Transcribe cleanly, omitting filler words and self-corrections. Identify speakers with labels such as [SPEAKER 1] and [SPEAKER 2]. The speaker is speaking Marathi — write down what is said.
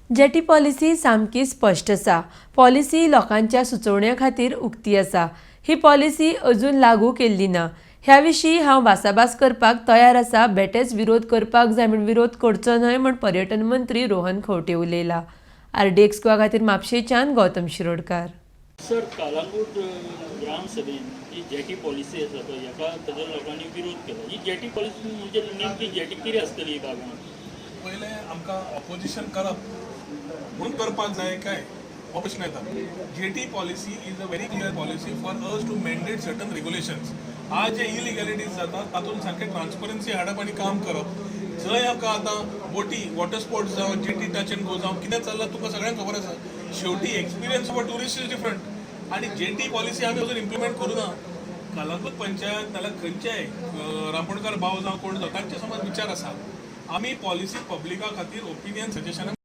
[SPEAKER 1] जेटी पॉलिसी सामकी स्पष्ट आसा। पॉलिसी लोकांच्या सुचोवण्या खातीर उक्ती आसा। ही पॉलिसी अजून लागू केल्ली ना। ह्या विशीं हांव भासाभास करपाक तयार आसा। बेटेच विरोध करपाक जाय म्हूण विरोध करचो न्हय म्हूण पर्यटन मंत्री रोहन खंवटे उलयला। RD एक्सक्वा खातीर म्हापशेच्यान गौतम शिरोडकार।
[SPEAKER 2] सर, कालांगूट ग्राम सभेन जी जेटी पॉलिसी आसा पळय हेका ताजो लोकांनी विरोध केला। ही जेटी पॉलिसी म्हणजे नेमकी जेटी कितें आसतली ही भागांत?
[SPEAKER 3] पहिले आमकां ऑपोजिशन करप म्हणून करपाक जाय काय हो प्रश्न येता. JT policy is a very clear policy for us to mandate certain regulations. आज जे इलिगॅलिटीज जातात तातूंत सारकें ट्रान्सपरन्सी हाडप आनी काम करप. जंय आमकां आतां बोटी वॉटर स्पोर्ट्स जावं जेटी टच एंड गो जावं कितें चल्लां तुका सगळ्यांक खबर आसा. शेवटी experience of a tourist is different आनी जेटी पॉलिसी आमी अजून इम्प्लिमेंट करूना. कालांगूट पंचायत नाल्यार खंयचेय रांपोणकार भाव जावं कोण जावं तांचे समज विचार आसा. आमी पॉलिसी पब्लिका खातीर ओपिनियन सजेशनाक